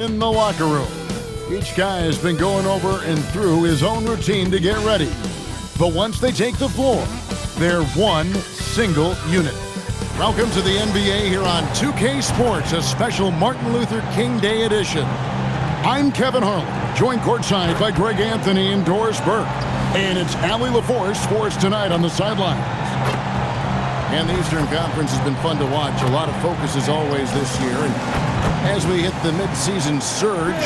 In the locker room, each guy has been going over and through his own routine to get ready. But once they take the floor, they're one single unit. Welcome to the NBA here on 2K Sports, a special Martin Luther King Day edition. I'm Kevin Harlan, joined courtside by Greg Anthony and Doris Burke. And it's Allie LaForce for us tonight on the sidelines. And the Eastern Conference has been fun to watch. A lot of focus as always this year. And as we hit the mid-season surge,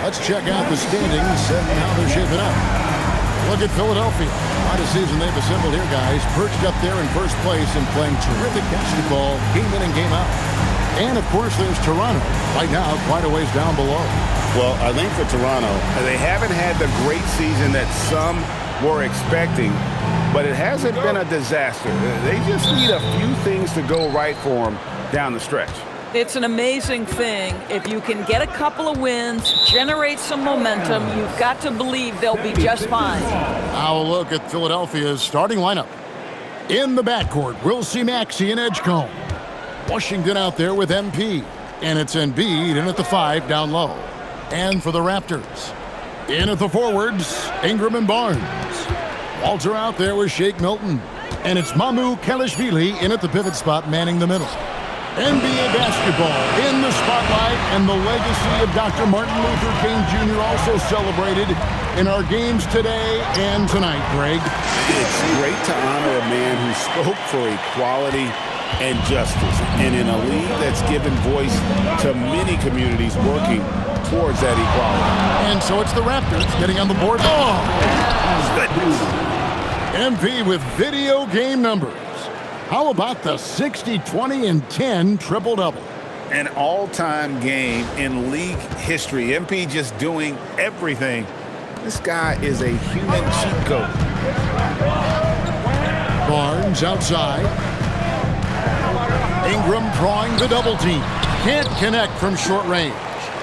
let's check out the standings and how they're shaping up. Look at Philadelphia. What a season they've assembled here, guys. Perched up there in first place and playing terrific basketball game in and game out. And, of course, there's Toronto. Right now, quite a ways down below. Well, I think for Toronto, they haven't had the great season that some were expecting, but it hasn't been a disaster. They just need a few things to go right for them down the stretch. It's an amazing thing. If you can get a couple of wins, generate some momentum, you've got to believe they'll be just fine. Now a look at Philadelphia's starting lineup. In the backcourt, we'll see Maxey and Edgecomb. Washington out there with MP. And it's Embiid in at the 5 down low. And for the Raptors, in at the forwards, Ingram and Barnes. Walter out there with Shake Milton. And it's Mamu Kelishvili in at the pivot spot manning the middle. NBA basketball in the spotlight, and the legacy of Dr. Martin Luther King Jr. also celebrated in our games today and tonight, Greg. It's great to honor a man who spoke for equality and justice, and in a league that's given voice to many communities working towards that equality. And so it's the Raptors getting on the board. Oh! MP with video game numbers. How about the 60, 20, and 10 triple-double? An all-time game in league history. MP just doing everything. This guy is a human cheat code. Barnes outside. Ingram drawing the double team. Can't connect from short range.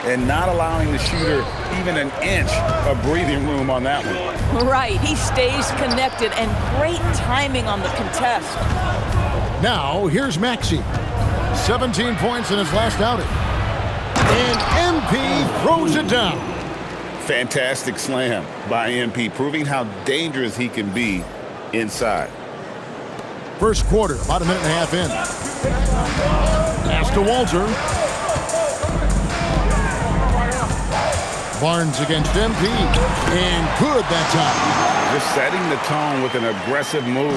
And not allowing the shooter even an inch of breathing room on that one. Right, he stays connected, and great timing on the contest. Now, here's Maxey. 17 points in his last outing. And MP throws it down. Fantastic slam by MP, proving how dangerous he can be inside. First quarter, about a minute and a half in. Pass to Walter. Barnes against MP. And good that time. Just setting the tone with an aggressive move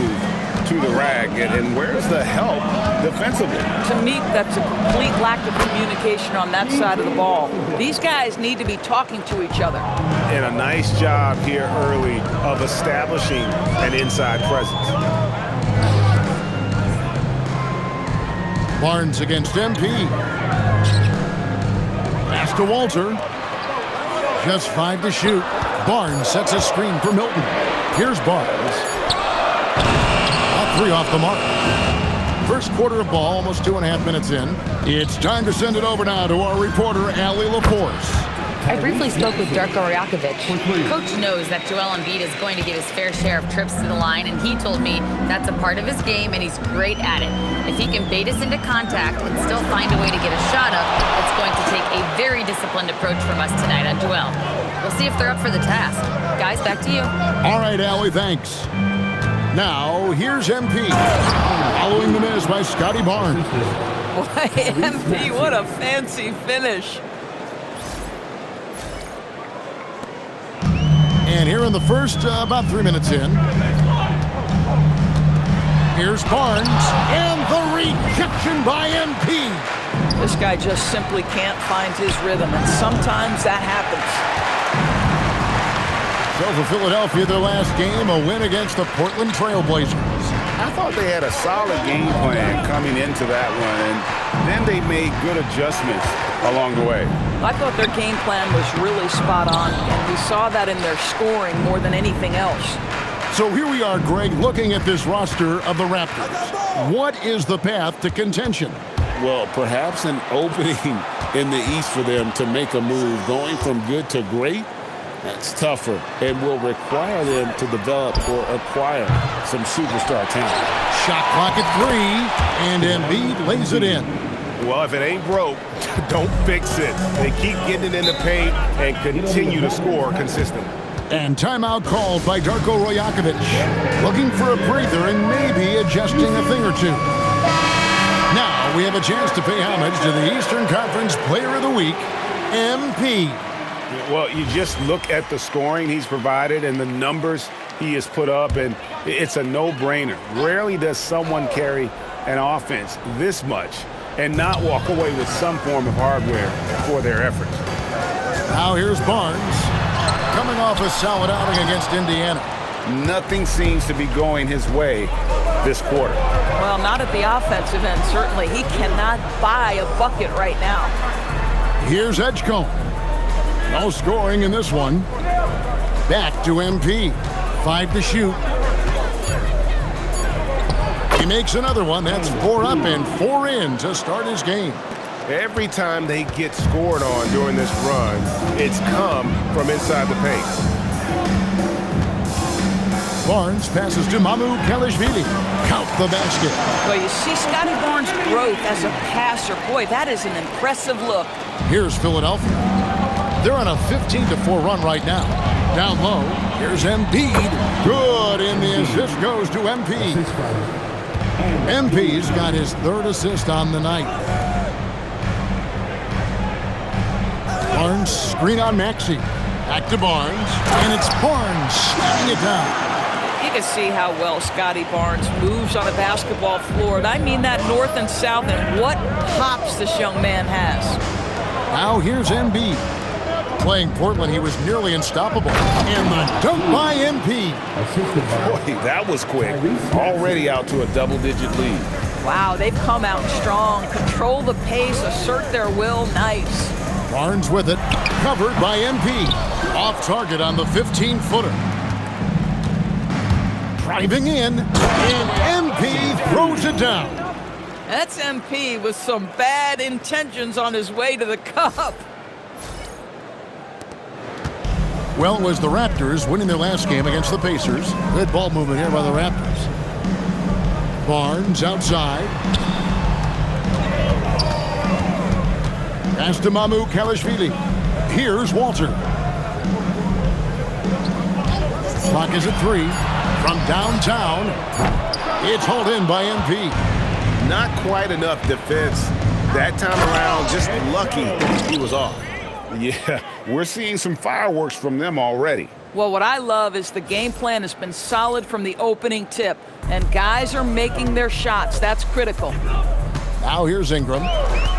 to the rack. And where's the help defensively? To me, that's a complete lack of communication on that side of the ball. These guys need to be talking to each other. And a nice job here early of establishing an inside presence. Barnes against MP. Pass to Walter. Just 5 to shoot. Barnes sets a screen for Milton. Here's Barnes. A 3 off the mark. First quarter of ball, almost 2.5 minutes in. It's time to send it over now to our reporter, Allie LaForce. I briefly spoke with Darko Rajakovic. Coach knows that Joel Embiid is going to get his fair share of trips to the line, and he told me that's a part of his game, and he's great at it. If he can bait us into contact and still find a way to get a shot up, it's going to take a very disciplined approach from us tonight on Joel. We'll see if they're up for the task. Guys, back to you. All right, Allie, thanks. Now, here's MP. Following the miss by Scotty Barnes. Boy, MP, what a fancy finish. And here in the first, about 3 minutes in. Here's Barnes, and the rejection by MP. This guy just simply can't find his rhythm, and sometimes that happens. So for Philadelphia, their last game, a win against the Portland Trail Blazers. I thought they had a solid game plan coming into that one, and then they made good adjustments along the way. I thought their game plan was really spot on, and we saw that in their scoring more than anything else. So here we are, Greg, looking at this roster of the Raptors. What is the path to contention? Well, perhaps an opening in the East for them to make a move. Going from good to great, that's tougher and will require them to develop or acquire some superstar talent. Shot clock at 3, and Embiid lays it in. Well, if it ain't broke, Don't fix it. They keep getting it in the paint and continue to score consistently. And timeout called by Darko Rojakovic. Looking for a breather and maybe adjusting a thing or two. Now we have a chance to pay homage to the Eastern Conference Player of the Week, MP. Well, you just look at the scoring he's provided and the numbers he has put up, and it's a no-brainer. Rarely does someone carry an offense this much and not walk away with some form of hardware for their efforts. Now here's Barnes, coming off a solid outing against Indiana. Nothing seems to be going his way this quarter. Well, not at the offensive end, certainly. He cannot buy a bucket right now. Here's Edgecombe. No scoring in this one. Back to MP. 5 to shoot. He makes another one. That's 4 up and 4 in to start his game. Every time they get scored on during this run, it's come from inside the paint. Barnes passes to Mamu Kelishvili. Count the basket. Well, you see Scotty Barnes' growth as a passer. Boy, that is an impressive look. Here's Philadelphia. They're on a 15-4 run right now. Down low, here's Embiid. Good, and the assist goes to MP. MP's got his 3rd assist on the night. Barnes, screen on Maxey. Back to Barnes, and it's Barnes slamming it down. You can see how well Scotty Barnes moves on a basketball floor. And I mean that north and south, and what hops this young man has. Now here's Embiid. Playing Portland, he was nearly unstoppable. And the dunk by MP. Boy, that was quick. Already out to a double-digit lead. Wow, they've come out strong. Control the pace, assert their will. Nice. Barnes with it. Covered by MP. Off target on the 15-footer. Driving in, and MP throws it down. That's MP with some bad intentions on his way to the cup. Well, it was the Raptors winning their last game against the Pacers. Good ball movement here by the Raptors. Barnes outside. Pass to Mamu Kelishvili. Here's Walter. Clock is at 3. From downtown, it's hauled in by MP. Not quite enough defense that time around. Just lucky he was off. Yeah, we're seeing some fireworks from them already. Well, what I love is the game plan has been solid from the opening tip, and guys are making their shots. That's critical. Now here's Ingram.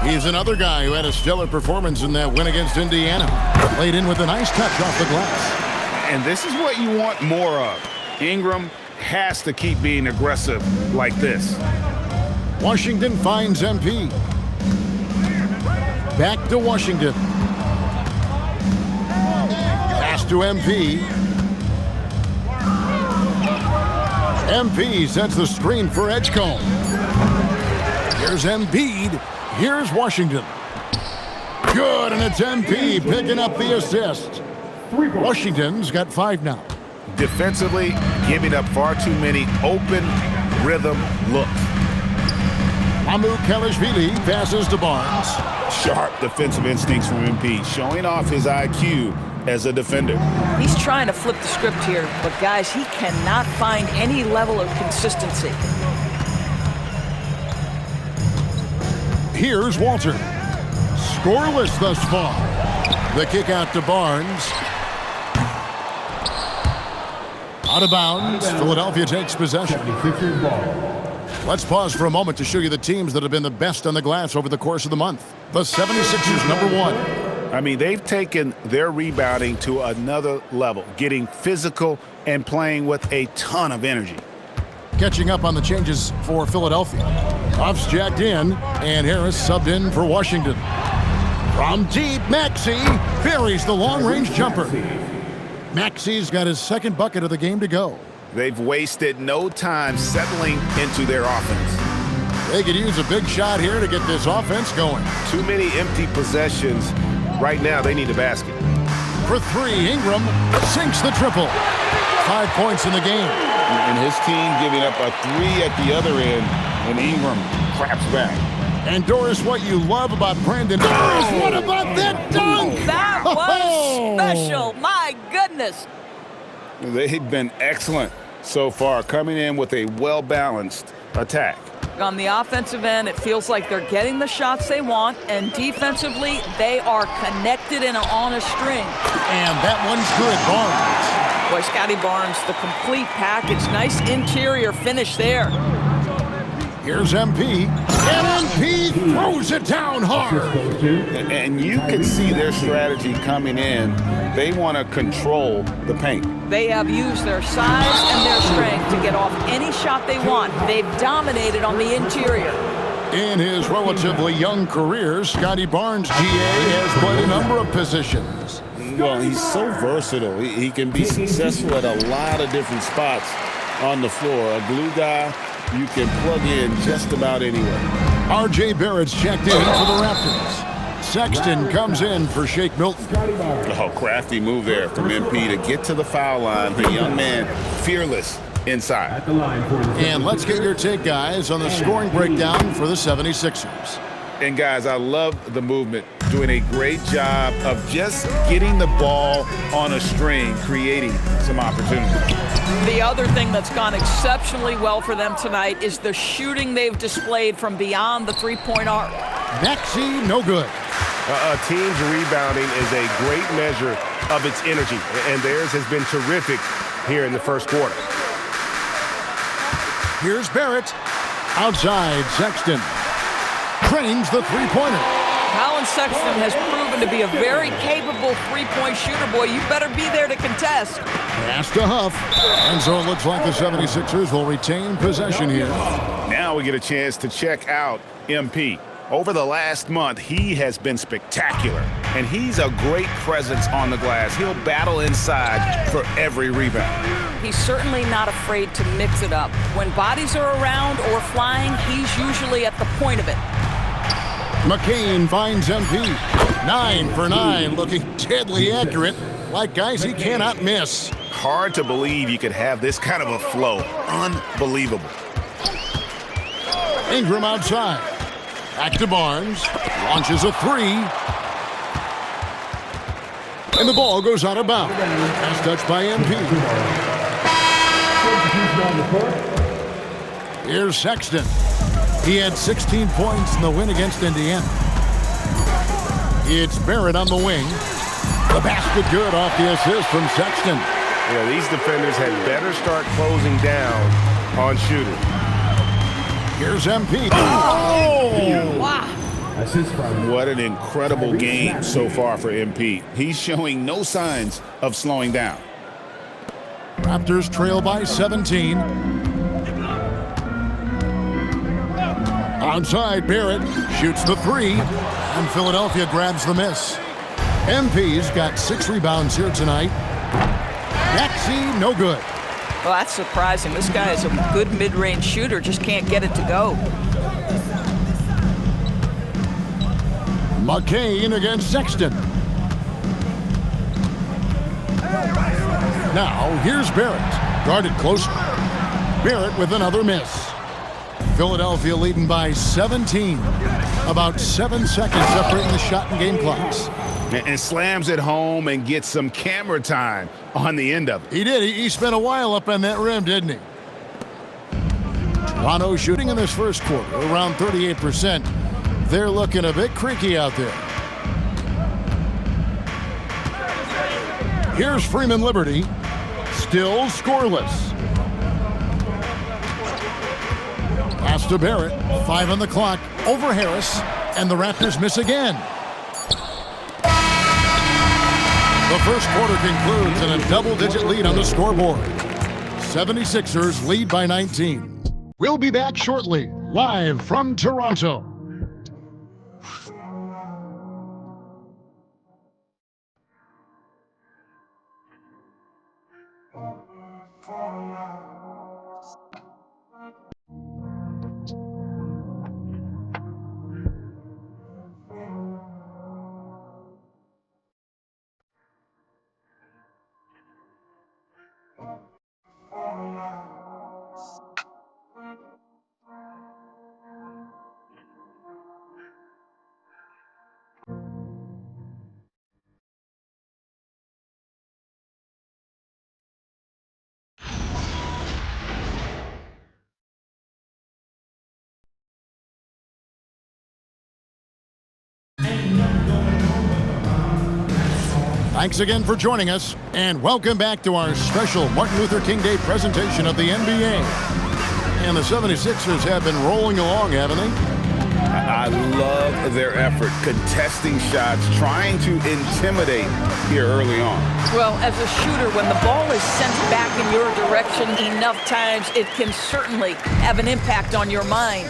He's another guy who had a stellar performance in that win against Indiana. Played in with a nice touch off the glass. And this is what you want more of. Ingram has to keep being aggressive like this. Washington finds MP. Back to Washington. Pass to MP. MP sets the screen for Edgecombe. Here's Embiid. Here's Washington. Good, and it's MP picking up the assist. Washington's got 5 now. Defensively, giving up far too many open rhythm looks. Mamu Kelishvili passes to Barnes. Sharp defensive instincts from MP, showing off his IQ as a defender. He's trying to flip the script here, but guys, he cannot find any level of consistency. Here's Walter. Scoreless thus far. The kick out to Barnes. Out of bounds. Philadelphia takes possession. Let's pause for a moment to show you the teams that have been the best on the glass over the course of the month. The 76ers, number 1. I mean, they've taken their rebounding to another level, getting physical and playing with a ton of energy. Catching up on the changes for Philadelphia. Huff's jacked in, and Harris subbed in for Washington. From deep, Maxey buries the long-range jumper. Maxey's got his 2nd bucket of the game to go. They've wasted no time settling into their offense. They could use a big shot here to get this offense going. Too many empty possessions. Right now, they need a basket. For 3, Ingram sinks the triple. 5 points in the game. And his team giving up a 3 at the other end, and Ingram craps back. And Doris, what you love about Brandon. Doris, what about that dunk? That was special. My goodness. They've been excellent so far, coming in with a well-balanced attack. On the offensive end, it feels like they're getting the shots they want, and defensively, they are connected and on a string. And that one's good, Barnes. Boy, Scotty Barnes, the complete package. Nice interior finish there. Here's MP, and MP throws it down hard. And you can see their strategy coming in. They want to control the paint. They have used their size and their strength to get off any shot they want. They've dominated on the interior. In his relatively young career, Scotty Barnes, GA, has played a number of positions. Well, he's so versatile. He can be successful at a lot of different spots on the floor. A glue guy you can plug in just about anywhere. R.J. Barrett's checked in for the Raptors. Sexton comes in for Shake Milton. Oh, crafty move there from MP to get to the foul line. The young man, fearless inside. And let's get your take, guys, on the scoring breakdown for the 76ers. And, guys, I love the movement. Doing a great job of just getting the ball on a string, creating some opportunity. The other thing that's gone exceptionally well for them tonight is the shooting they've displayed from beyond the three-point arc. Maxey, no good. A team's rebounding is a great measure of its energy, and theirs has been terrific here in the first quarter. Here's Barrett. Outside, Sexton. Trains the three-pointer. Colin Sexton has proven to be a very capable three-point shooter. Boy, you better be there to contest. Pass to Huff. And so it looks like the 76ers will retain possession here. Now we get a chance to check out MP. Over the last month, he has been spectacular, and he's a great presence on the glass. He'll battle inside for every rebound. He's certainly not afraid to mix it up. When bodies are around or flying, he's usually at the point of it. McCain finds MP. 9 for 9, looking deadly accurate, like guys he cannot miss. Hard to believe you could have this kind of a flow. Unbelievable. Ingram outside. Back to Barnes. Launches a three. And the ball goes out of bounds. Pass touched by MP. Here's Sexton. He had 16 points in the win against Indiana. It's Barrett on the wing. The basket good off the assist from Sexton. Yeah, these defenders had better start closing down on shooting. Here's MP. Oh! Wow. What an incredible game so far for MP. He's showing no signs of slowing down. Raptors trail by 17. Outside, Barrett shoots the three, and Philadelphia grabs the miss. MP's got 6 rebounds here tonight. Maxey, no good. Well, that's surprising. This guy is a good mid-range shooter, just can't get it to go. McCain against Sexton. Now, here's Barrett. Guarded closer. Barrett with another miss. Philadelphia leading by 17. About 7 seconds separating the shot and game clocks. And slams it home and gets some camera time on the end of it. He did. He spent a while up on that rim, didn't he? Toronto shooting in this first quarter around 38%. They're looking a bit creaky out there. Here's Freeman Liberty. Still scoreless. Pass to Barrett. 5 on the clock. Over Harris. And the Raptors miss again. The first quarter concludes in a double-digit lead on the scoreboard. 76ers lead by 19. We'll be back shortly, live from Toronto. Thanks again for joining us, and welcome back to our special Martin Luther King Day presentation of the NBA. And the 76ers have been rolling along, haven't they? I love their effort, contesting shots, trying to intimidate here early on. Well, as a shooter, when the ball is sent back in your direction enough times, it can certainly have an impact on your mind.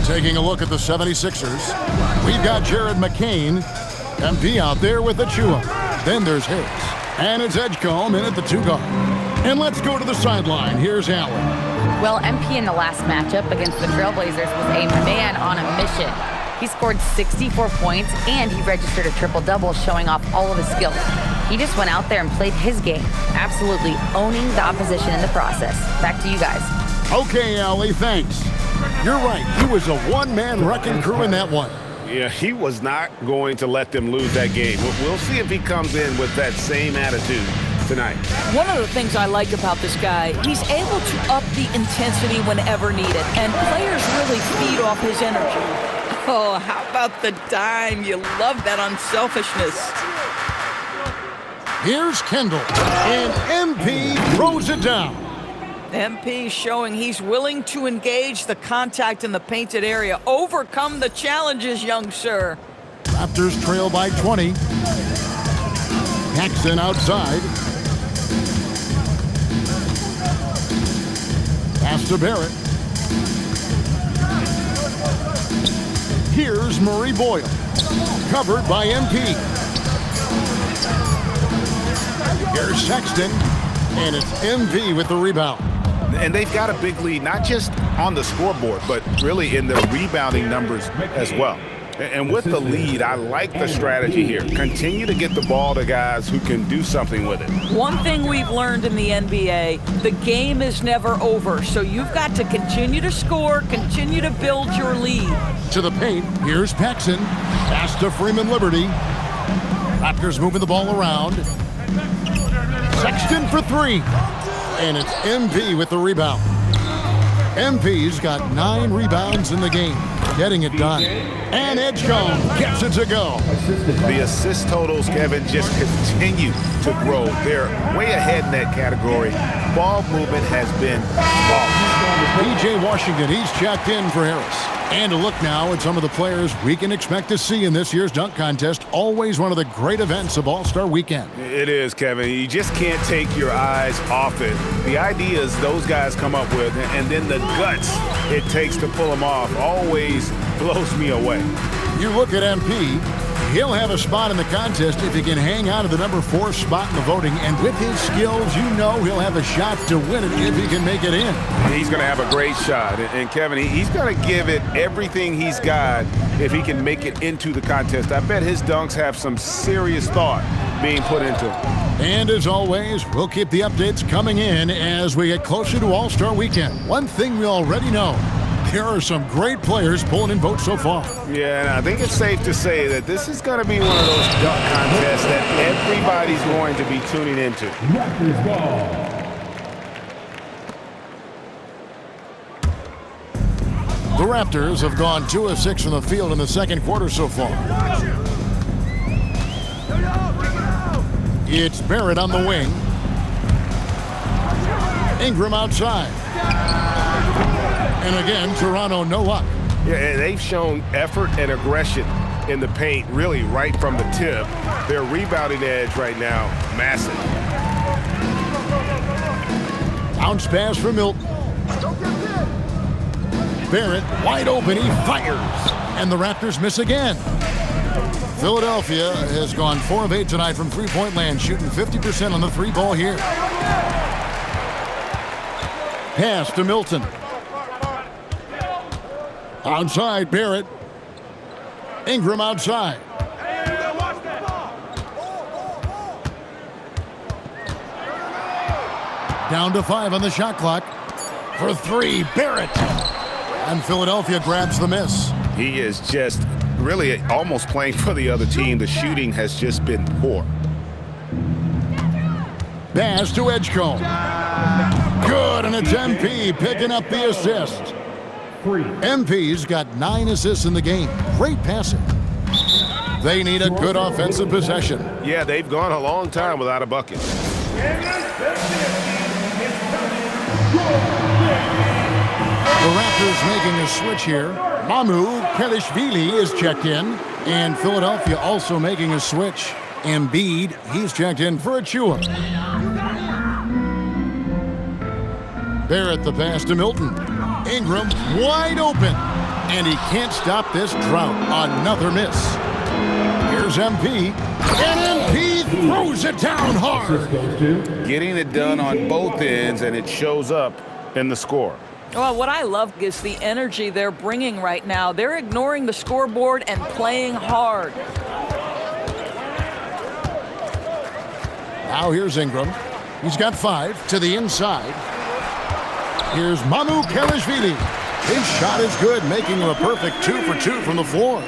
Taking a look at the 76ers, we've got Jared McCain, MP out there with Achua. Then there's Harris, and it's Edgecomb in at the 2 guard. And let's go to the sideline. Here's Allen. Well, MP in the last matchup against the Trailblazers was a man on a mission. He scored 64 points, and he registered a triple-double, showing off all of his skills. He just went out there and played his game, absolutely owning the opposition in the process. Back to you guys. Okay, Allie, thanks. You're right. He was a one-man wrecking crew in that one. Yeah, he was not going to let them lose that game. We'll see if he comes in with that same attitude tonight. One of the things I like about this guy, he's able to up the intensity whenever needed, and players really feed off his energy. Oh, how about the dime? You love that unselfishness. Here's Kendall, and MP throws it down. MP showing he's willing to engage the contact in the painted area. Overcome the challenges, young sir. Raptors trail by 20. Paxson outside. Pass to Barrett. Here's Murray Boyle. Covered by MP. Here's Sexton. And it's MP with the rebound. And they've got a big lead, not just on the scoreboard, but really in the rebounding numbers as well. And with the lead, I like the strategy here. Continue to get the ball to guys who can do something with it. One thing we've learned in the NBA, the game is never over. So you've got to continue to score, continue to build your lead. To the paint, here's Paxson. Pass to Freeman Liberty. Raptors moving the ball around. Sexton for 3. And it's MP with the rebound. MP's got 9 rebounds in the game, getting it done. And Edgecomb gets it to go. The assist totals, Kevin, just continue to grow. They're way ahead in that category. Ball movement has been flawless. P.J. Washington, he's checked in for Harris. And a look now at some of the players we can expect to see in this year's dunk contest. Always one of the great events of All-Star Weekend. It is, Kevin. You just can't take your eyes off it. The ideas those guys come up with, and then the guts it takes to pull them off, always blows me away. You look at MP, he'll have a spot in the contest if he can hang out of the number 4 spot in the voting. And with his skills, you know he'll have a shot to win it if he can make it in. He's going to have a great shot. And Kevin, he's going to give it everything he's got if he can make it into the contest. I bet his dunks have some serious thought being put into them. And as always, we'll keep the updates coming in as we get closer to All-Star Weekend. One thing we already know, there are some great players pulling in votes so far. Yeah, and I think it's safe to say that this is going to be one of those dunk contests that everybody's going to be tuning into. The Raptors have gone 2 of 6 from the field in the second quarter so far. It's Barrett on the wing. Ingram outside. And again, Toronto no luck. Yeah, and they've shown effort and aggression in the paint, really right from the tip. Their rebounding edge right now, massive. Bounce pass for Milton. Barrett wide open, he fires. And the Raptors miss again. Philadelphia has gone 4 of 8 tonight from three-point land, shooting 50% on the 3-ball here. Pass to Milton. Outside, Barrett. Ingram outside. Down to 5 on the shot clock. For 3, Barrett. And Philadelphia grabs the miss. He is just really almost playing for the other team. The shooting has just been poor. Pass to Edgecomb. Good, and it's MP picking up the assist. MP's got 9 assists in the game. Great passing. They need a good offensive possession. Yeah, they've gone a long time without a bucket. The Raptors making a switch here. Mamu Kelishvili is checked in. And Philadelphia also making a switch. Embiid, he's checked in for Achua. Barrett the pass to Milton. Ingram wide open. And he can't stop this drought. Another miss. Here's MP. And MP throws it down hard. Getting it done on both ends, and it shows up in the score. Well, what I love is the energy they're bringing right now. They're ignoring the scoreboard and playing hard. Now here's Ingram. He's got 5 to the inside. Here's Mamu Kelishvili. His shot is good, making him a perfect 2 for 2 from the floor.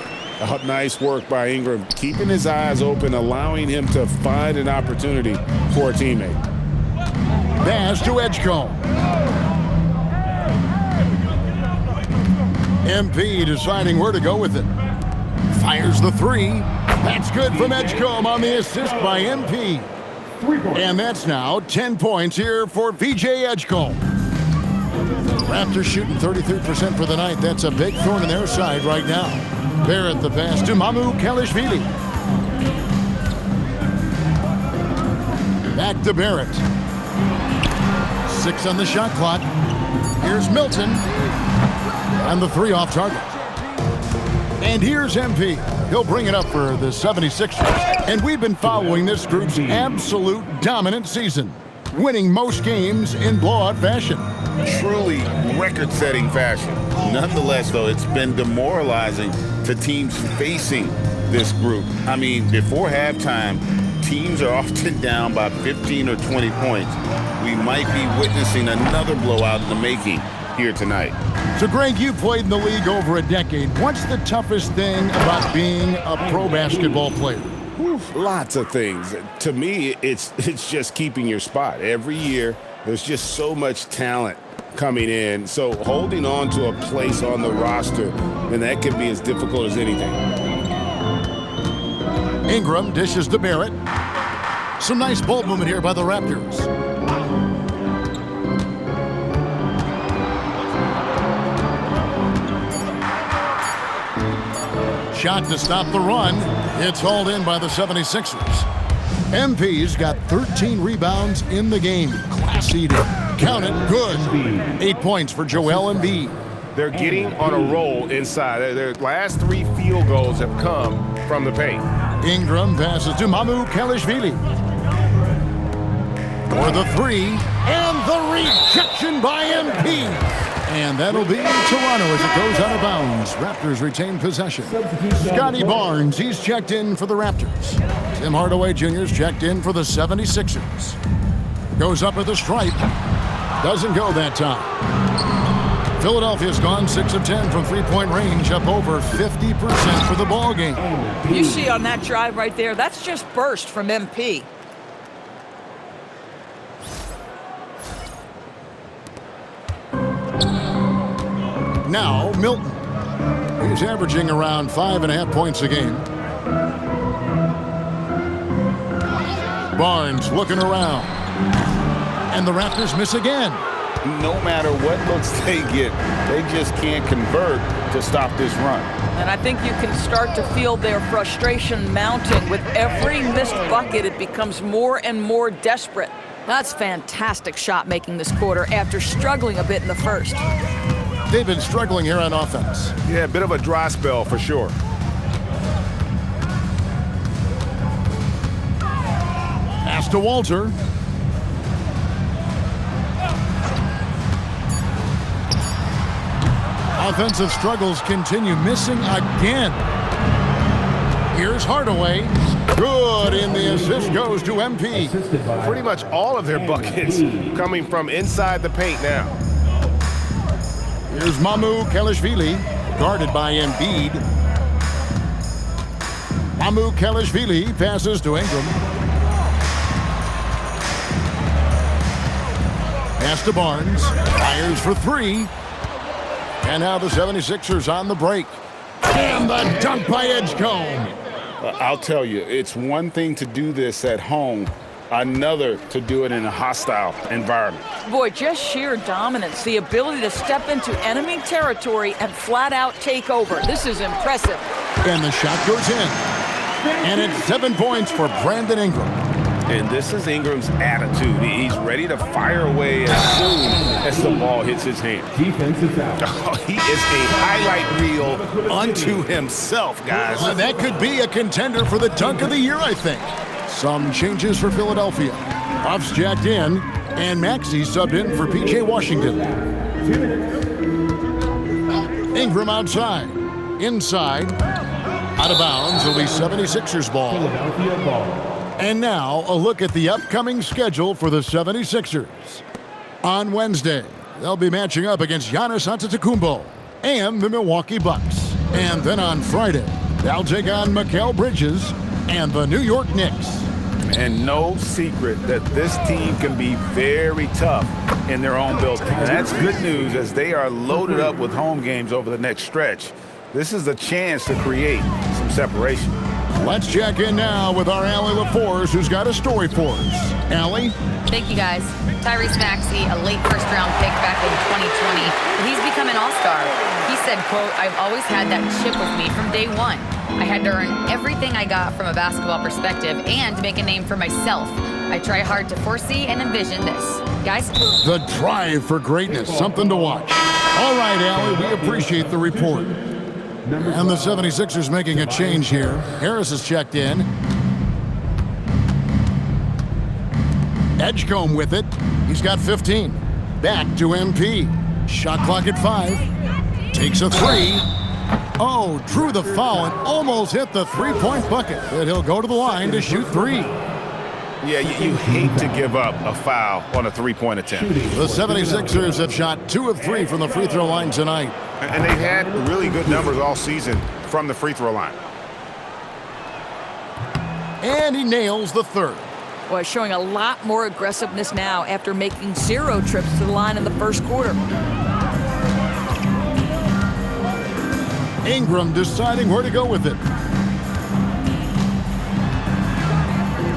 Oh, nice work by Ingram, keeping his eyes open, allowing him to find an opportunity for a teammate. Pass to Edgecombe. MP deciding where to go with it. Fires the 3. That's good from Edgecombe on the assist by MP. And that's now 10 points here for VJ Edgecombe. Raptors shooting 33% for the night. That's a big thorn in their side right now. Barrett the pass to Mamu Kelishvili. Back to Barrett. 6 on the shot clock. Here's Milton. And the 3 off target. And here's MP. He'll bring it up for the 76ers. And we've been following this group's absolute dominant season, winning most games in blowout fashion. Truly record-setting fashion. Nonetheless, though, it's been demoralizing to teams facing this group. I mean, before halftime, teams are often down by 15 or 20 points. We might be witnessing another blowout in the making here tonight. So, Greg, you played in the league over a decade. What's the toughest thing about being a pro basketball player? Lots of things. To me, it's just keeping your spot. Every year, there's just so much talent coming in. So holding on to a place on the roster, and that can be as difficult as anything. Ingram dishes to Barrett. Some nice ball movement here by the Raptors. Shot to stop the run. It's hauled in by the 76ers. MP's got 13 rebounds in the game. Class eater. Count it. Good. 8 points for Joel Embiid. They're getting on a roll inside. Their last 3 field goals have come from the paint. Ingram passes to Mamu Kelishvili. For the 3. And the rejection by MP. And that'll be Toronto as it goes out of bounds. Raptors retain possession. Scotty Barnes, he's checked in for the Raptors. Tim Hardaway Jr.'s checked in for the 76ers. Goes up at the stripe. Doesn't go that time. Philadelphia's gone 6 of 10 from three-point range, up over 50% for the ball game. You see on that drive right there, that's just burst from MP. Now, Milton. He's averaging around 5.5 points a game. Barnes looking around. And the Raptors miss again. No matter what looks they get, they just can't convert to stop this run. And I think you can start to feel their frustration mounting. With every missed bucket, it becomes more and more desperate. That's fantastic shot making this quarter after struggling a bit in the first. They've been struggling here on offense. Yeah, a bit of a dry spell for sure. Pass to Walter. Offensive struggles continue, missing again. Here's Hardaway. Good, and the assist goes to MP. Pretty much all of their buckets coming from inside the paint now. Here's Mamu Kelishvili, guarded by Embiid. Mamu Kelishvili passes to Ingram. Pass to Barnes. Fires for 3. And now the 76ers on the break. And the dunk by Edgecombe. I'll tell you, it's one thing to do this at home, another to do it in a hostile environment. Boy, just sheer dominance, the ability to step into enemy territory and flat out take over. This is impressive. And the shot goes in. And it's 7 points for Brandon Ingram. And this is Ingram's attitude. He's ready to fire away as soon as the ball hits his hand. Defensive foul. Oh, he is a highlight reel unto himself, guys. That could be a contender for the dunk of the year, I think. Some changes for Philadelphia. Huff's jacked in, and Maxey subbed in for P.J. Washington. Ingram outside. Inside. Out of bounds, it'll be 76ers ball. Philadelphia ball. And now, a look at the upcoming schedule for the 76ers. On Wednesday, they'll be matching up against Giannis Antetokounmpo and the Milwaukee Bucks. And then on Friday, they'll take on Mikal Bridges and the New York Knicks. And no secret that this team can be very tough in their own building. And that's good news as they are loaded up with home games over the next stretch. This is a chance to create some separation. Let's check in now with our Allie LaForce, who's got a story for us. Allie? Thank you, guys. Tyrese Maxey, a late first-round pick back in 2020, but he's become an all-star. He said, quote, "I've always had that chip with me from day one. I had to earn everything I got from a basketball perspective and make a name for myself. I try hard to foresee and envision this." Guys? The drive for greatness, something to watch. All right, Allie, we appreciate the report. And the 76ers making a change here. Harris has checked in. Edgecomb with it. He's got 15. Back to MP. Shot clock at 5. Takes a 3. Oh, drew the foul and almost hit the three-point bucket. But he'll go to the line to shoot 3. Yeah, you hate to give up a foul on a three-point attempt. The 76ers have shot 2 of 3 from the free throw line tonight. And they've had really good numbers all season from the free throw line. And he nails the third. Boy, showing a lot more aggressiveness now after making 0 trips to the line in the first quarter. Ingram deciding where to go with it.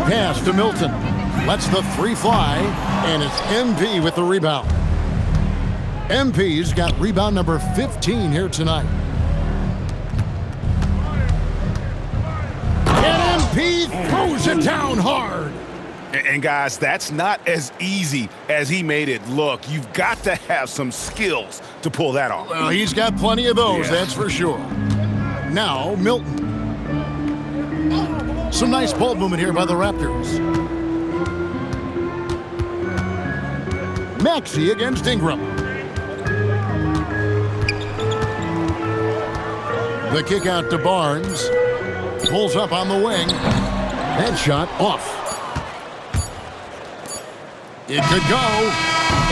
Pass to Milton. Lets the 3 fly, and it's MP with the rebound. MP's got rebound number 15 here tonight. And MP throws it down hard. And guys, that's not as easy as he made it look. You've got to have some skills to pull that off. Well, he's got plenty of those, that's for sure. Now, Milton. Some nice ball movement here by the Raptors. Maxey against Ingram. The kick out to Barnes. Pulls up on the wing. That shot off. It could go.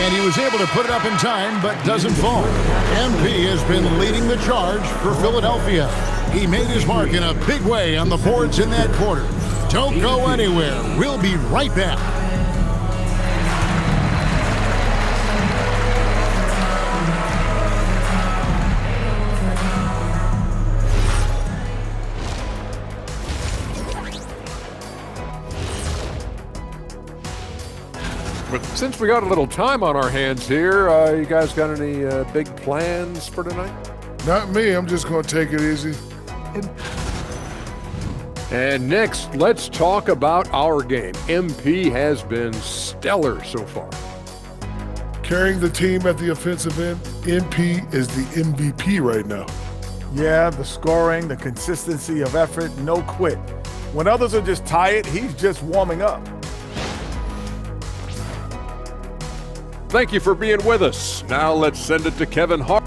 And he was able to put it up in time, but doesn't fall. MP has been leading the charge for Philadelphia. He made his mark in a big way on the boards in that quarter. Don't go anywhere. We'll be right back. But since we got a little time on our hands here, you guys got any big plans for tonight? Not me. I'm just going to take it easy. And next, let's talk about our game. MP has been stellar so far. Carrying the team at the offensive end, MP is the MVP right now. Yeah, the scoring, the consistency of effort, no quit. When others are just tired, he's just warming up. Thank you for being with us. Now let's send it to Kevin Hart.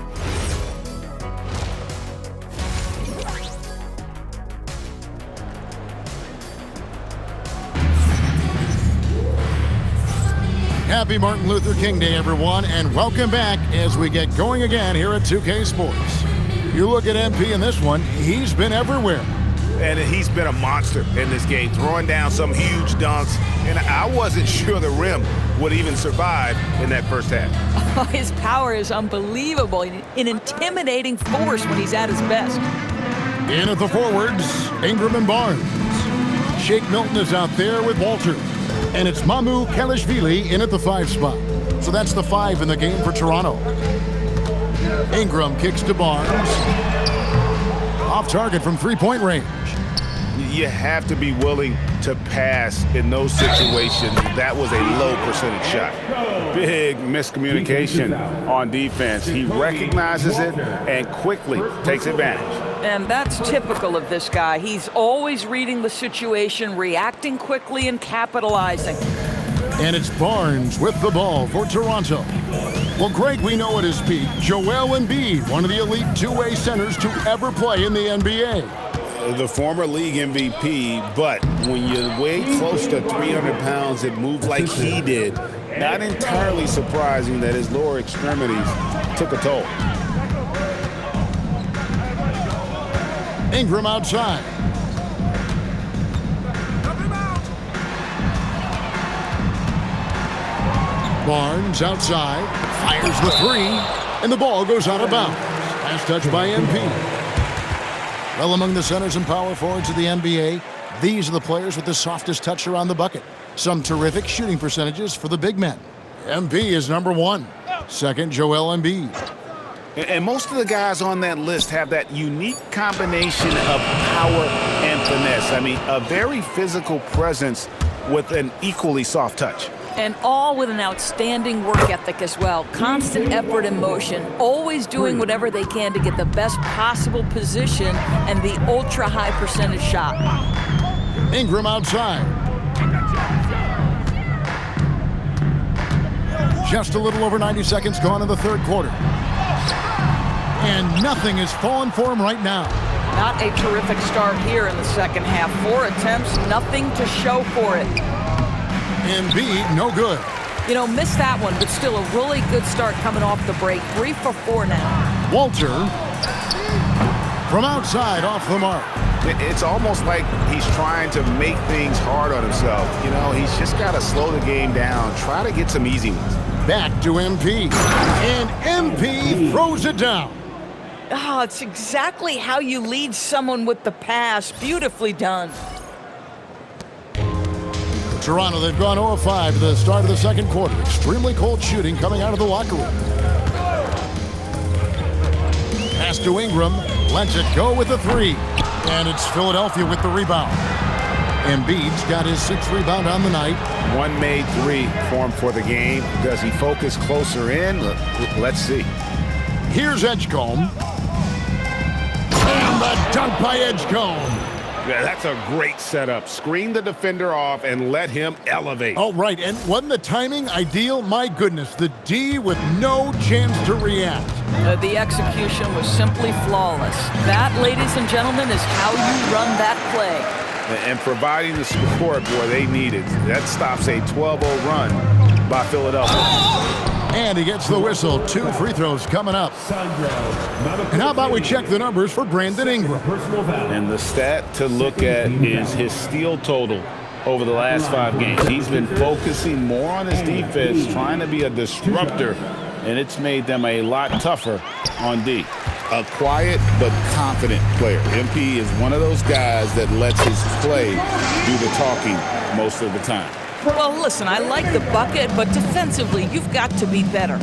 Happy Martin Luther King Day, everyone, and welcome back as we get going again here at 2K Sports. You look at MP in this one, he's been everywhere. And he's been a monster in this game, throwing down some huge dunks. And I wasn't sure the rim would even survive in that first half. Oh, his power is unbelievable, an intimidating force when he's at his best. In at the forwards, Ingram and Barnes. Shake Milton is out there with Walter. And it's Mamu Kelishvili in at the 5 spot. So that's the 5 in the game for Toronto. Ingram kicks to Barnes. Off target from 3-point range. You have to be willing to pass in those situations. That was a low percentage shot. Big miscommunication on defense. He recognizes it and quickly takes advantage. And that's typical of this guy. He's always reading the situation, reacting quickly, and capitalizing. And it's Barnes with the ball for Toronto. Well, Greg, we know at his peak, Joel Embiid, one of the elite two-way centers to ever play in the NBA. The former league MVP, but when you weigh close to 300 pounds and move like he did, not entirely surprising that his lower extremities took a toll. Ingram outside. Barnes outside, fires the 3, and the ball goes out of bounds. Pass touch by MP. Well, among the centers and power forwards of the NBA, these are the players with the softest touch around the bucket. Some terrific shooting percentages for the big men. MP is number 1. Second, Joel Embiid. And most of the guys on that list have that unique combination of power and finesse. I mean, a very physical presence with an equally soft touch. And all with an outstanding work ethic as well. Constant effort and motion, always doing whatever they can to get the best possible position and the ultra-high percentage shot. Ingram outside. Just a little over 90 seconds gone in the third quarter. And nothing is falling for him right now. Not a terrific start here in the second half. 4 attempts, nothing to show for it. Embiid, no good. You know, missed that one, but still a really good start coming off the break. 3 for 4 now. Walter from outside, off the mark. It's almost like he's trying to make things hard on himself. You know, he's just got to slow the game down, try to get some easy ones. Back to MP, and MP throws it down. Oh, it's exactly how you lead someone with the pass. Beautifully done. Toronto, they've gone 0-5 to the start of the second quarter. Extremely cold shooting coming out of the locker room. Pass to Ingram, lets it go with the 3. And it's Philadelphia with the rebound. Embiid's got his 6th rebound on the night. One made 3 for him for the game. Does he focus closer in? Let's see. Here's Edgecombe. And the dunk by Edgecombe. Yeah, that's a great setup. Screen the defender off and let him elevate. Oh, right. And wasn't the timing ideal? My goodness, the D with no chance to react. The execution was simply flawless. That, ladies and gentlemen, is how you run that play. And providing the support, boy, they needed. That stops a 12-0 run by Philadelphia. And he gets the whistle. 2 free throws coming up. And how about we check the numbers for Brandon Ingram? And the stat to look at is his steal total over the last 5 games. He's been focusing more on his defense, trying to be a disruptor, and it's made them a lot tougher on D. A quiet but confident player. MP is one of those guys that lets his play do the talking most of the time. Well, listen, I like the bucket, but defensively, you've got to be better.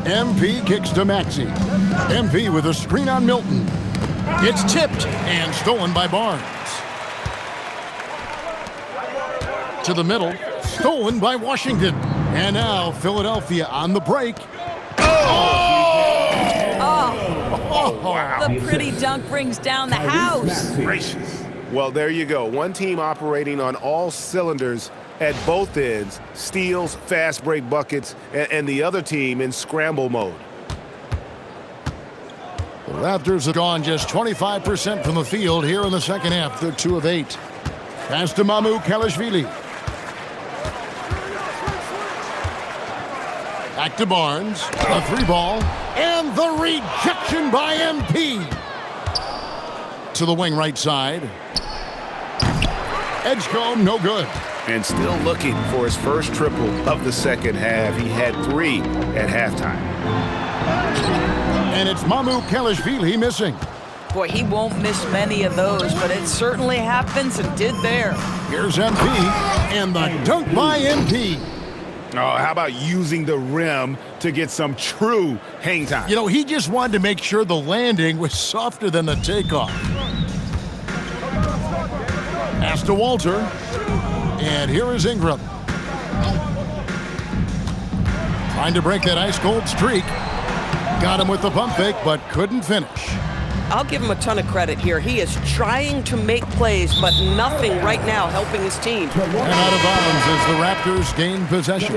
MP kicks to Maxey. MP with a screen on Milton. It's tipped and stolen by Barnes. To the middle, stolen by Washington. And now Philadelphia on the break. Wow. The pretty dunk brings down the house. Gracious. Well, there you go. One team operating on all cylinders at both ends, steals, fast break buckets, and the other team in scramble mode. The Raptors have gone just 25% from the field here in the second half. They're 2 of 8. Pass to Mamu Kelishvili. Back to Barnes. A 3-ball. And the rejection by MP. To the wing right side. Edgecombe, no good. And still looking for his first triple of the second half. He had 3 at halftime. And it's Mamu Kelishvili missing. Boy, he won't miss many of those, but it certainly happens and did there. Here's MP, and the dunk by MP. Oh, how about using the rim to get some true hang time? You know, he just wanted to make sure the landing was softer than the takeoff. Pass to Walter, and here is Ingram. Trying to break that ice-cold streak. Got him with the pump fake, but couldn't finish. I'll give him a ton of credit here. He is trying to make plays, but nothing right now helping his team. And out of bounds as the Raptors gain possession.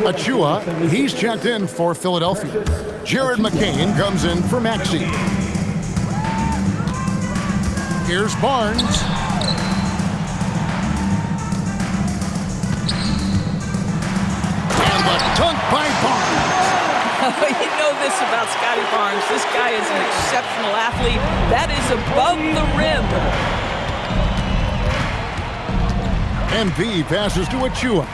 Achua, he's checked in for Philadelphia. Jared McCain comes in for Maxey. Here's Barnes. And the dunk by Barnes. You know this about Scotty Barnes. This guy is an exceptional athlete. That is above the rim. MP passes to Achua.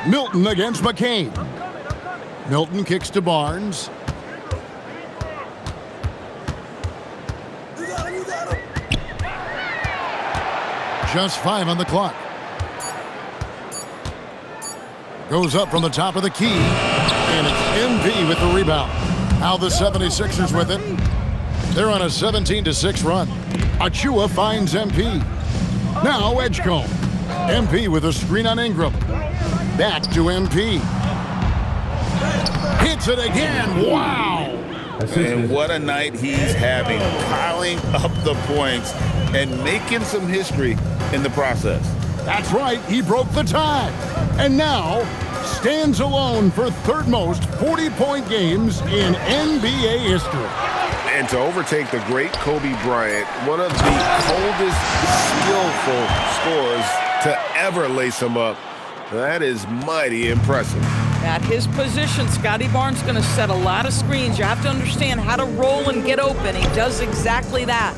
Milton against McCain. Milton kicks to Barnes. Just 5 on the clock. Goes up from the top of the key, and it's MP with the rebound. Now the 76ers with it. They're on a 17-6 run. Achua finds MP. Now Edgecomb. MP with a screen on Ingram. Back to MP. Hits it again. Wow. And what a night he's having, piling up the points and making some history in the process. That's right, he broke the tie. And now stands alone for third most 40-point games in NBA history. And to overtake the great Kobe Bryant, one of the coldest, skillful scorers to ever lace him up, that is mighty impressive. At his position, Scotty Barnes going to set a lot of screens. You have to understand how to roll and get open. He does exactly that.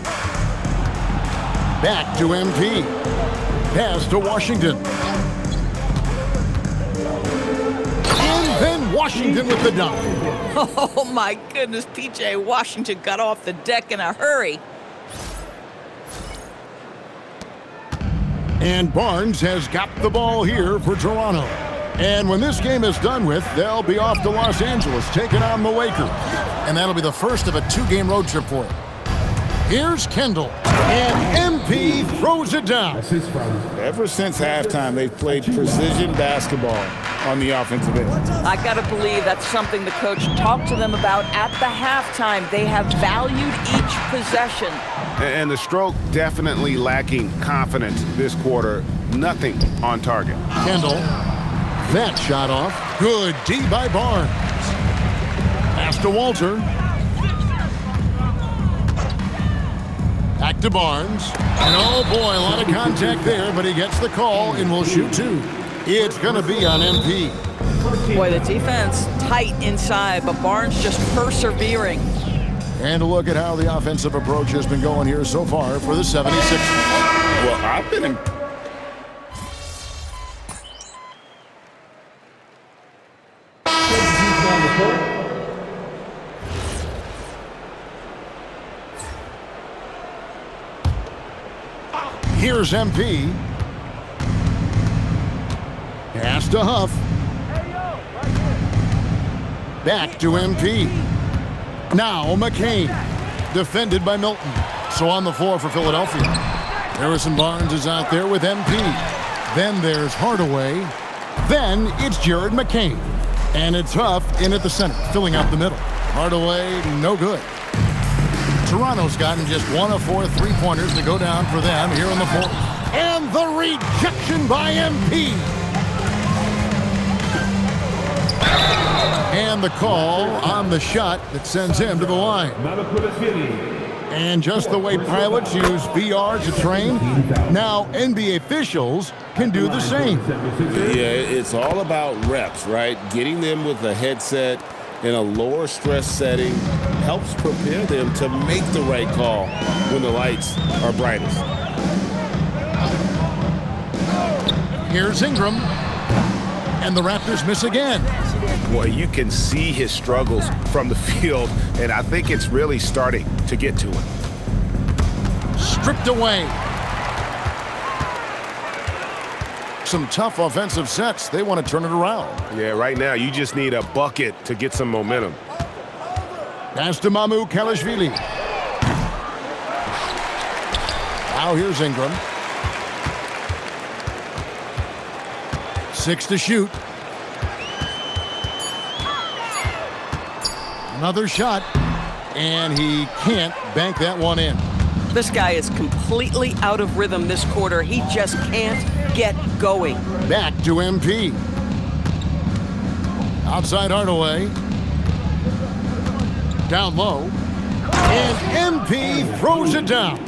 Back to MP. Pass to Washington. And then Washington with the dunk. Oh, my goodness. P.J. Washington got off the deck in a hurry. And Barnes has got the ball here for Toronto. And when this game is done with, they'll be off to Los Angeles, taking on the Lakers. And that'll be the first of a 2-game road trip for them. Here's Kendall, and MP throws it down. Ever since halftime, they've played precision basketball on the offensive end. I got to believe that's something the coach talked to them about at the halftime. They have valued each possession. And the stroke definitely lacking confidence this quarter. Nothing on target. Kendall, that shot off. Good D by Barnes. Pass to Walter. Back to Barnes. And oh boy, a lot of contact there, but he gets the call and will shoot 2. It's going to be on MP. Boy, the defense tight inside, but Barnes just persevering. And a look at how the offensive approach has been going here so far for the 76ers. Well, I've been in. Here's MP. Pass to Huff. Back to MP. Now McCain. Defended by Milton. So on the floor for Philadelphia. Harrison Barnes is out there with MP. Then there's Hardaway. Then it's Jared McCain. And it's Huff in at the center, filling out the middle. Hardaway, no good. Toronto's gotten just 1 of 4 3-pointers to go down for them here in the fourth. And the rejection by MP. And the call on the shot that sends him to the line. And just the way pilots use VR to train, now NBA officials can do the same. Yeah, it's all about reps, right? Getting them with a headset in a lower stress setting helps prepare them to make the right call when the lights are brightest. Here's Ingram. And the Raptors miss again. Boy, you can see his struggles from the field, and I think it's really starting to get to him. Stripped away. Some tough offensive sets. They want to turn it around. Yeah, right now you just need a bucket to get some momentum. Pass to Mamu Kalashvili. Now here's Ingram. 6 to shoot. Another shot, and he can't bank that one in. This guy is completely out of rhythm this quarter. He just can't get going. Back to MP. Outside Hardaway. Down low. And MP throws it down.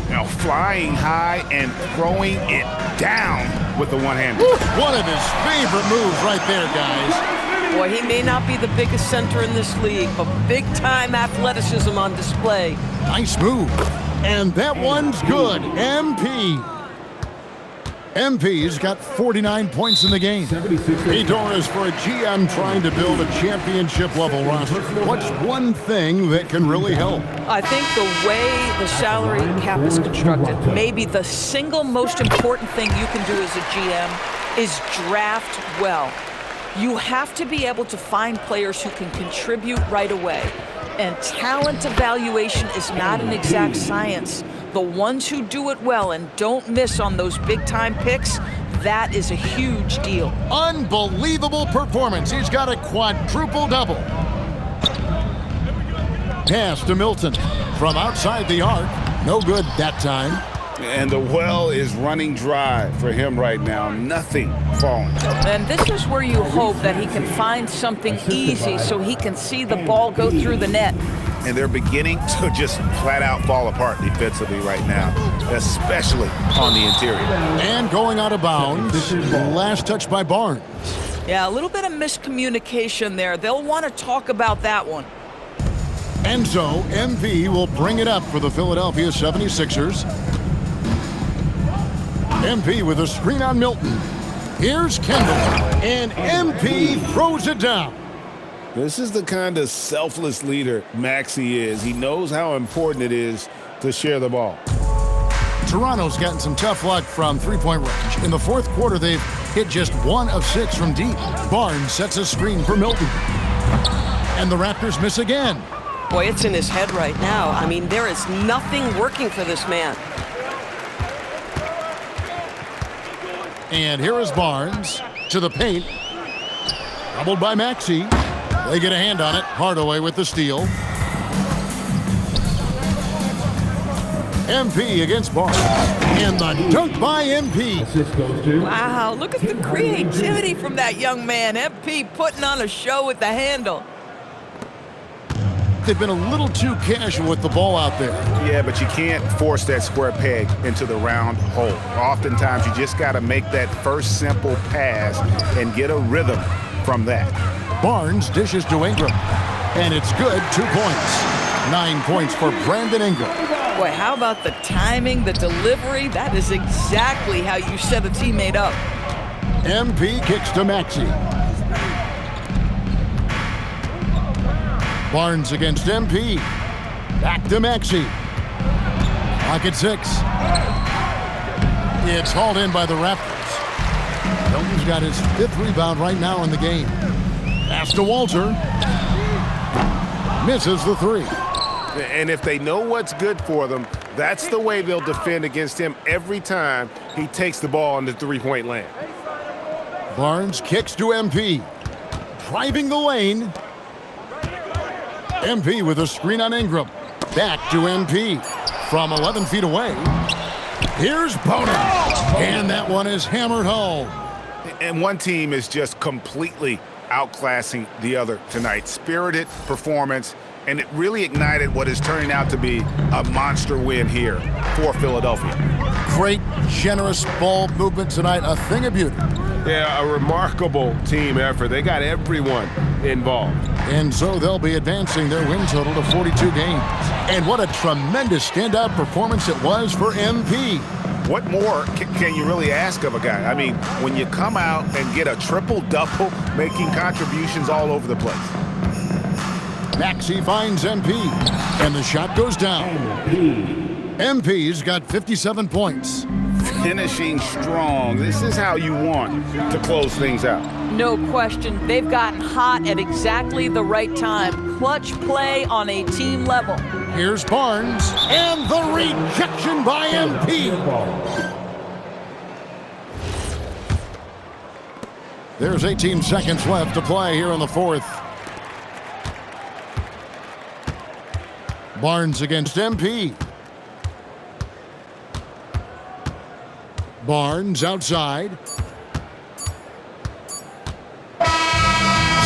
Now flying high and throwing it down with the one-hander. One of his favorite moves right there, guys. Boy, he may not be the biggest center in this league, but big-time athleticism on display. Nice move. And that one's good. MP's got 49 points in the game. TOR is for a GM trying to build a championship-level roster. What's one thing that can really help? I think the way the salary cap is constructed, maybe the single most important thing you can do as a GM is draft well. You have to be able to find players who can contribute right away. And talent evaluation is not an exact science. The ones who do it well and don't miss on those big-time picks, that is a huge deal. Unbelievable performance. He's got a quadruple double. Pass to Milton from outside the arc. No good that time. And the well is running dry for him right now. Nothing falling. And this is where you hope that he can find something easy so he can see the ball go through the net. And they're beginning to just flat out fall apart defensively right now, especially on the interior. And going out of bounds, last touch by Barnes. Yeah, a little bit of miscommunication there. They'll want to talk about that one. And so MP will bring it up for the Philadelphia 76ers. MP with a screen on Milton. Here's Kendall, and MP throws it down. This is the kind of selfless leader Maxey is. He knows how important it is to share the ball. Toronto's gotten some tough luck from three-point range. In the fourth quarter, they've hit just 1 of 6 from deep. Barnes sets a screen for Milton. And the Raptors miss again. Boy, it's in his head right now. I mean, there is nothing working for this man. And here is Barnes to the paint. Doubled by Maxey. They get a hand on it. Hardaway with the steal. MP against Barnes. And the dunk by MP. Wow, look at the creativity from that young man. MP putting on a show with the handle. They've been a little too casual with the ball out there. Yeah, but you can't force that square peg into the round hole. Oftentimes, you just got to make that first simple pass and get a rhythm from that. Barnes dishes to Ingram, and it's good. 2 points. 9 points for Brandon Ingram. Boy, how about the timing, the delivery? That is exactly how you set a teammate up. MP kicks to Maxey. Barnes against MP. Back to Maxey. Clock at 6. It's hauled in by the Raptors. Milton's got his 5th rebound right now in the game. Pass to Walter. Misses the 3. And if they know what's good for them, that's the way they'll defend against him every time he takes the ball in the three-point land. Barnes kicks to MP. Driving the lane. MP with a screen on Ingram. Back to MP. From 11 feet away. Here's Boner. And that one is hammered home. And one team is just completely outclassing the other tonight. Spirited performance, and it really ignited what is turning out to be a monster win here for Philadelphia. Great, generous ball movement tonight. A thing of beauty. Yeah, a remarkable team effort. They got everyone involved. And so they'll be advancing their win total to 42 games. And what a tremendous standout performance it was for MP. What more can you really ask of a guy? I mean, when you come out and get a triple-double, making contributions all over the place. Maxey finds MP, and the shot goes down. MP's got 57 points. Finishing strong. This is how you want to close things out. No question. They've gotten hot at exactly the right time. Clutch play on a team level. Here's Barnes, and the rejection by MP. There's 18 seconds left to play here in the fourth. Barnes against MP. Barnes outside.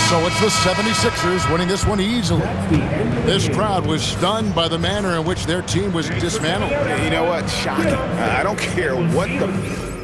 So it's the 76ers winning this one easily. This crowd was stunned by the manner in which their team was dismantled. You know what? Shocking. I don't care what the